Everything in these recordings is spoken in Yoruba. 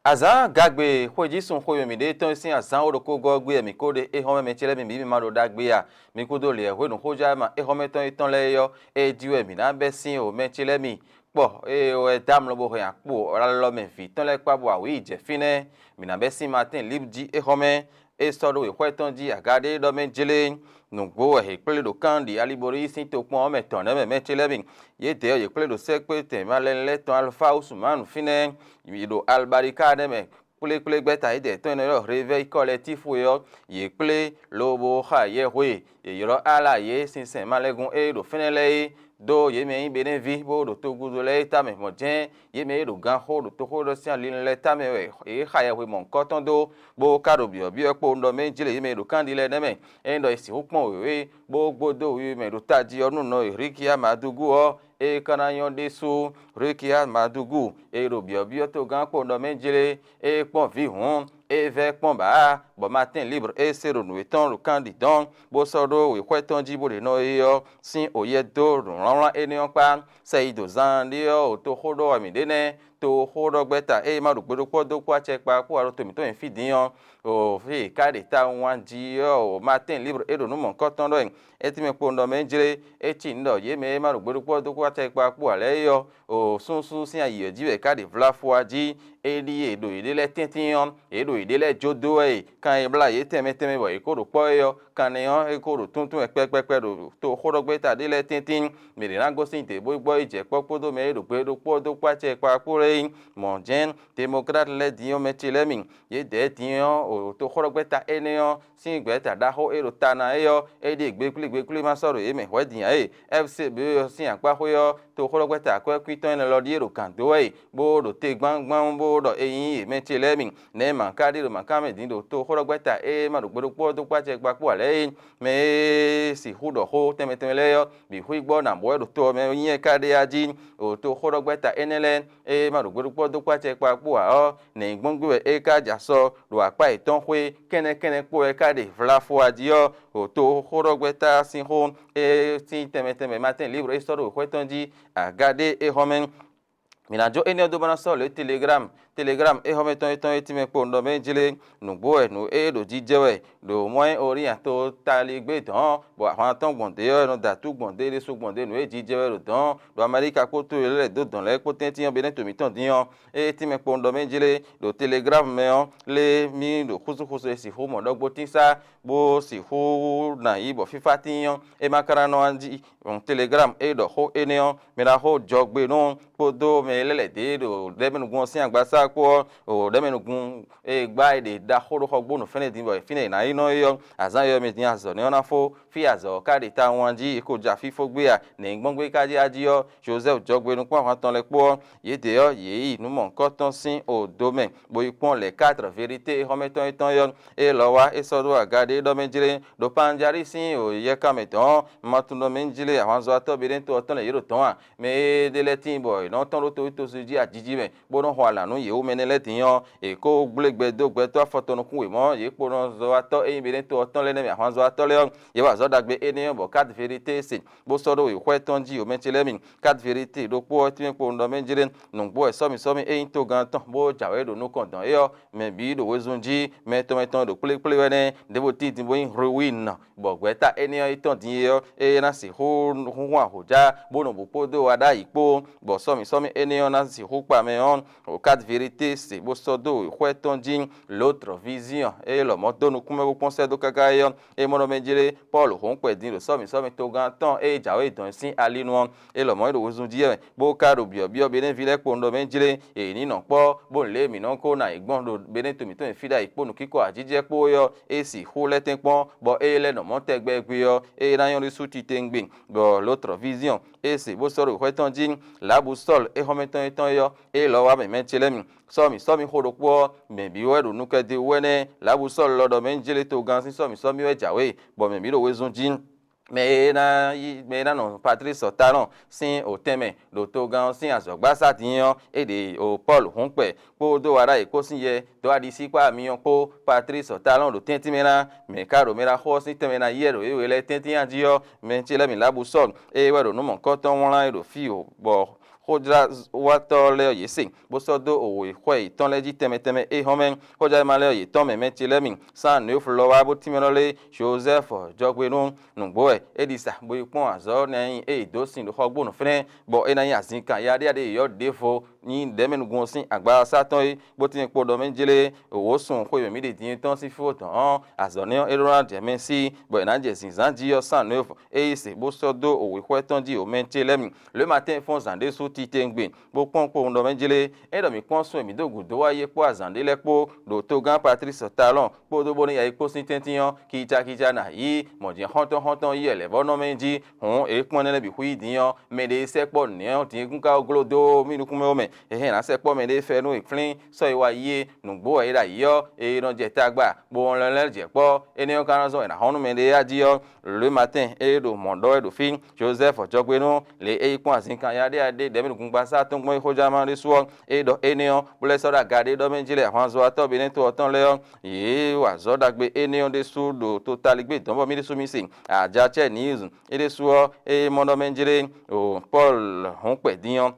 Azan gagbe khoji sun khoyo mi de ton sin azan oroko gogbe mi ko de ehome me chele mi ma do dagbe ya mi ko do le ehwe no khoja ma ehome ton le yo e diwe mi na be sin o me chele mi po o e dam lo bo yan po ora lo me fi ton le pa bo awi je fine mi na be sin matin libji ehome e so do ehwe ton ji agade do me jele nugbo e pele do kandi alibori sin to pon me ton me chele mi ye de ye pele do se pe te ma le ton alfa usman fine do albarika de me kple gbeta ide to no réveil collectif yo ye kple lobo ha ye hwe ye yoro ala ye sinsen malegun e do fenele do ye me bene vi bo do to gudo le ta me mo jen ye me do gan ho do to ho do sian lin le ta me e ha ye hwe mon koton do bo karo bi obi epo ndo me jile ye me do kandile ne me e ndo isi hupon we bo gbodo we me do taji onu no iriki amadugu o e kana yon desu rekia madugu e robio to gan po ndo menjele e pon vi hun e ve pon ba bo matin libre e sero no eton le candidat bo sodo we kweton jibo le no yo sin oye do ran eniyan pa seido zandio to hodo ami dene to hodo gbeta e ma rugbedo podo kwa chepa ko aro to mi to en fidiyan o fi kade ta wan ji o matin libre e do no mon koton do e ti me po ndo menjele e ti ndo ye me ma rugbedo podo kwa chepa ko ale yo o sunsun sin aye jiwe kade vlafua ji eli edo idele tintin edo idele jodo kan e bla ye teme bo e ko ro po yo kan e ko ro tuntun e pepepe do to khorogbe ta dele tintin mi ri rango sin te bo gbo ije popodo me ro pe do podo pache pa kure monjen democrat le dion metile mi ye de dion o to khorogbe ta enion sin gbe ta da ho ero tana yo e de gbe kule ma soro e me we dian fc be sin apa ho yo to khorogbe ta ko kwiton le lo di ero kan do bo do te gbangban bo do eyin metile mi ne man ka di do man ka me din do to khorogbe ta ma do gbe podo pache pa ku ale me si hudo ho teme le yo bi hui gbo na bo do to me yin ka de aji o to khorogbe ta enele ma do gbe podo pache pa ku o ne gbongbe e ka ja so do apa iton hwe kene po e ka de vlafo aji o to khorogbe ta sin ho tin teme matin libre histoire hwe tonji agade e homen minajo ene do bana so le telegram e home ton etime po ndo menjile nugbo no e do jijewe do moin ori to tali gbe don bo àwọn ton gbonde yo no da tu gbonde le so gbonde no e jijewe do don do america ko to le do don le ko ten ti yan bene to mi ton diyan e time po ndo menjile do telegram me on le mi do khusu si ho mo dogbo tin sa bo si ho na yi bo fifa tin yan e makara no anji on telegram e do ho ene on me ra ho jogbe no podo me lele de do demenu gun sin agbasa ko o demenu gun e gba ede da horo hogbo no fene din boy fine na ino yo azan yo me din azo ne ona fo fi azo ka de ta wan ji ko ja fi fo gbe ya ne gbongbe ka ji aji yo joseph jogbe nu kwa tan le po ye de yo ye nu mo nkan tan sin o domain bo ipon le 4 vérité ho meton itan yo e lo wa e so do agade do menjire do panjari sin o ye ka meton matuno menjile àwọn zo ato bi den to tan le yero ton me de le tin boy no ton to so ji ajiji me bo no ho ala nu ye o menele tin yo e ko gblegbe do gbe to foto no kun we mo ye po no zo ato e bi den to tan le ne àwọn zo ato le ye wa zo dagbe eniyan bo 4 vérité se bo so do we hwe ton ji o menchele mi 4 vérité do po ti me po ndo menjire nu gbo e so mi e to gan tan bo jawe do no kon dan yo me bi do we zunji me to do kule we ne de bo ti bo in ruin bo gbe ta eniyan itan din yo e na si ho hoja bo no bo podo ada ipo bo so mi eniyan na si ho pa me on o 4 vérité se bo so do hwe ton jin l'autre vision e lo mo do no kume bo conseil do kagayo e mo no menjire paul ho pe din lo so mi to gan tan e jawe don sin alinu e lo mo do zunji e bo ka do bio benen vile po ndo menjire e ni no po bo le mi no ko na igbon do benen to mi to fida ipo nu kiko ajije po yo e si ho leten pon bo e le no mo tegbe gbe yo e na yon ri suti tengbe bo l'autre vision e si bo soro hweton jin la boussole e hometon eton yo e lo wa me menchele mi so mi hodo po me bi we do nu ke de wene la boussole lo do menjele to gan sin so mi we jawe bo me mi do we zun jin me na no patrice otaron sin o teme do to gan sin azogba satiyan ede o paul hunpe po do ara e ko sin ye do adi si pa mi yon po patrice otaron do tenti mena me karo mera ho sin teme na yero e we le tenti anji yo me chile mi labu sol e we do no mon koton won la do fi o bo hoja wato le yesi bosodo owe hwe itonleji temeteme ehomen hoja male itome metilemi san ne flo wa botimele Joseph jogbenu nugboe edisa boypon azo neyin edosin do hogbonu fene bo enayin azinkan ya de yo defo ni demenugun sin agbara satan yi botin podo menjele owosun ko yemi de din ton si fotan azoni erora de mensi bo enanje sin zanji yo san ne ese bosodo owe hwe tonji o mentelemi le matin fon zande so titengbe bo pon ko ndo menjele edo mi pon so emi dogu do waye po azande lepo do togan Patrice Talon podo boni ya ipo sin tentiyan kija na yi moje honton yi elevo no menji hon e pon nele bi hui diyan mede sepo ne on tin kunka oglodo minukun me ome na sepo mede fe no iflin so iwa yi nugbo ira yo no je tagba bo nle je po eniyan kan so na honu mede ajiyo le matin do mondo do fin Joseph Jogbenu le pon azinkan ya de deminukun gba sa ton pon hoja ma re so do eniyan bole so da gade do menjile àwọn zo ato bi ni to otan le ye wa zo dagbe eniyan de su do total gbe don bo mi de su mi sin aja che news ede su mondo menjile o Paul hon pe diyan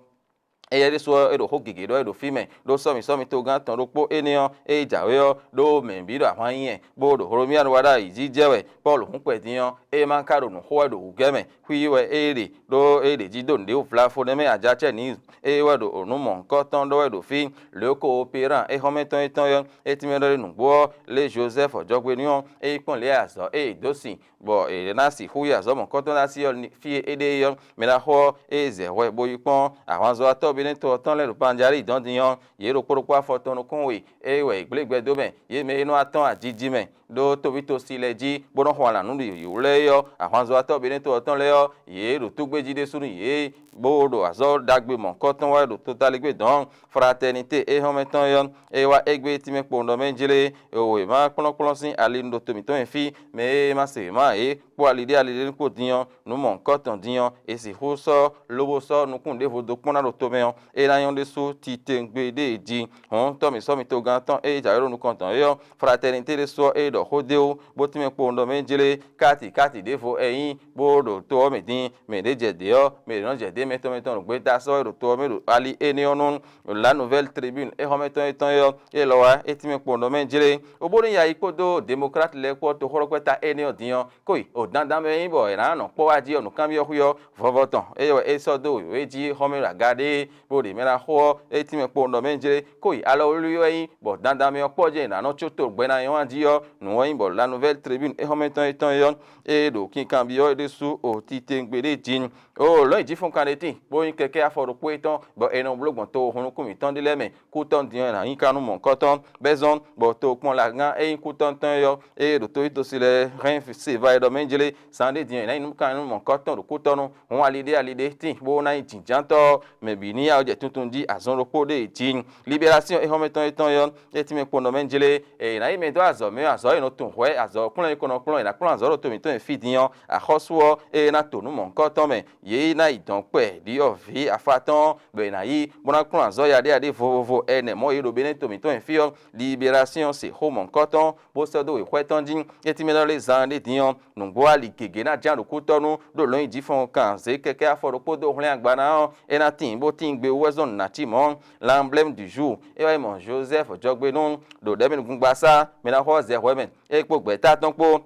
eyede so edo hogege do edo fime do somi to gan ton ropo eniyan jawe do membi do àwọn yin bo do horomia no wada ijijewe Paul hun pe diyan man karo no ho do ugeme hwiwe ere do ere ji do nde o flafo ne me aja che ni we do onu mo nkan ton do edo fi le coopérant hometon eton yo etimere nu gbo le Joseph Jogbenu pon le aso dosin bo na si hu ya zo mo nkan ton na si fi ede yo me la ho zewe bo yipon àwọn zo ato bi ni to otan le panjari don diyan ye ro poropo afotonu kunwe we igbelegbe do me ye me inu atan ajiji me do tobi to sileji bono ho la nu yule yo àwọn zo ato bi ni to otan le yo ye ro tugbeji de sunu ye bodo azo dagbe mon koton wa do total gbe don fraternité hometon yo wa egbe ti me pondo menjele we ma klon sin ali ndo to mi to fi me ma se ma po alide ko diyan nu mon koton diyan si ho so lobo so nu kun de vodo pon na do to me la yon de so ti tengbe de di hon to mi so mi to gan ton jairo nu konton yo fraternité de so do hodeo bo ti me pondo menjele kati de fo eyin bodo to me din me de je de yo me no je de meton gbe da so do to me do ali enionu la nouvelle tribune hometon eton yo lo wa etime pondo menjele obori ya ikodo democrate le ko to horopeta eni odiyan koi o dandan me yin bo ira no po aji onu kan bi ohuyo vovoton yo so do eji homera gade bodi mera ho etime pondo menjele koi alo oluyo yin bo dandan me opo je na no choto gbe na yan aji yo nu yin bo la nouvelle tribune hometon eton yo do kin kan bi yo de su o ti tengbere jin lo ji fun kaneti bo yin keke aforo po eton bo eno blogbon to hun kun mi ton de leme ku ton diyan na yin kanu mon koton bezon bo to pon la gan ku ton ton yo do to sile ren se va do menjele sande diyan na yin kanu mon koton do ku tonu hun alide tin bo na yin janto me bi ni a oje tuntun di azon ro po de jin libération hometon eton yo etime pondo menjele na yin me do azo ino tun hwe azo kunle ikono kunle na kunle azo ro to mi ton fi diyan a khosuo na tonu mon koton me ye na idon pe di ovi afatan be na yi bona kun azo ya de vovovo ene mo yero bene to mi to enfio libération c'est home coton bo so do hweton jin etime no le zan de diyan nu gbo ali kege na jan ku tonu do lo yin ji fon kan se keke aforo podo hunle agba na na tin bo tin gbe wezon na ti mo l'emblème du jour wa mon Joseph Jogbenu do de mi gba sa me na ho ze hwe men po gbe ta ton po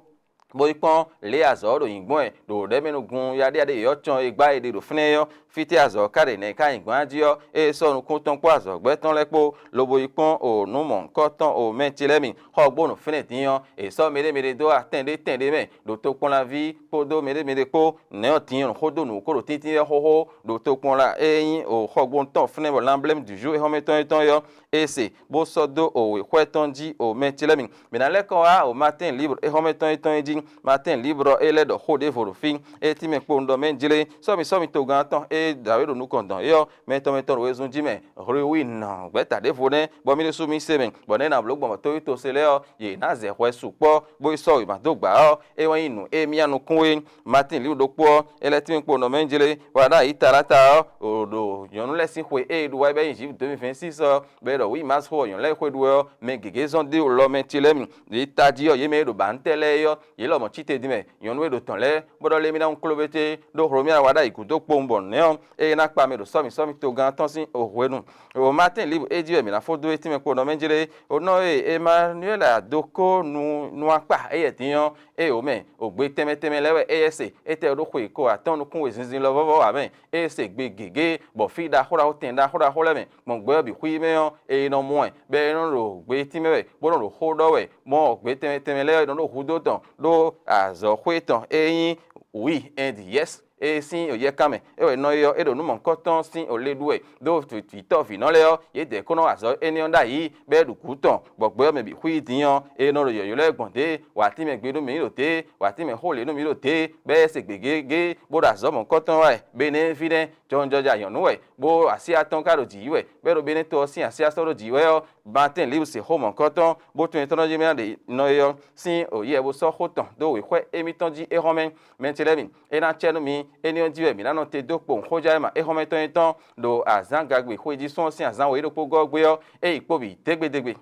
bo ipon le azo do yingbon do de menugun ya de yo chon igba ede do fune yo fiti azo kare ne ka yingbon ajiyo so nu kun ton po azo gbe ton lepo lo bo ipon o nu mon koton o mentilemi ho gbonu fune tiyan so mere do atende me do to pon la vie podo mere ko ne o tiyan hodo nu ko do tintin ho do to pon la eyin o ho gbon ton fune bo l'emblème du jour ho meton yo ese bo sodo o hwetonji o mentilemi menale ko o matin libre ho meton ji matin libre ele do hode forofin etime pondo menjele so mi to gan ton dawe do nu kondon yo meton wezun jime rewi na gbeta de fone bo mi su mi semen bo ne na blog bo to sele o ye na ze hwe supo bo so ma do gba o won inu mi anu kunwe matin libre do po ele time pondo menjele wada itarata o do yonu lesin hwe do wa be yin ji 2026 be do wi mas ho yon le hwe do me gege zon de lo mentilem de taji yo ye me do bantele yo ye lo mo chite dime yon we do ton le bodo le mi na un klobete do hromia wada ikudo pombo ne yo e na pa me do so mi to gan ton sin ohwenu o Martin Libu e diwe mi na fodo eti me ko no menjere o no Emmanuel Adoko nu apa e tiyan e o me o gbe teme lewe ese ete o ko iko aton kun wezinzin lo vovo wa me e se gbe gege bo fi da hora o ten da hora ho le me mo gbe bi hui me yo e no mo e be no ro gbe ti me we bo no ro ho do we mo gbe teme lewe no hu do ton do azo hui ton eyin oui and yes e sin oye kame e we no yo e do nu mo nkoton sin o le duwe do twitter fi no le yo ye de kono azo eni onda yi be du kuton gbogbo me bi hui diyan e no ro yo le gbonde wa ti me gbe do mi ro te wa ti me ho le no mi ro te be se gbegege bo da zo mo nkoton wa be ne fi den jonjoja yan nu we bo asia ton ka ro ji we be ro be ne to sin asia so ro ji we yo Martin Libu se ho mo nkoton bo tun ton je me de no yo sin oye bo so hoton do we kwe emi ton ji e homen mentelemi e na chenu mi eni on diwe mi na no te dokpo hoja ma e homen ton do azan gagbe hoji son sin azan we ro po gogbe yo e ipo bi degbedegbe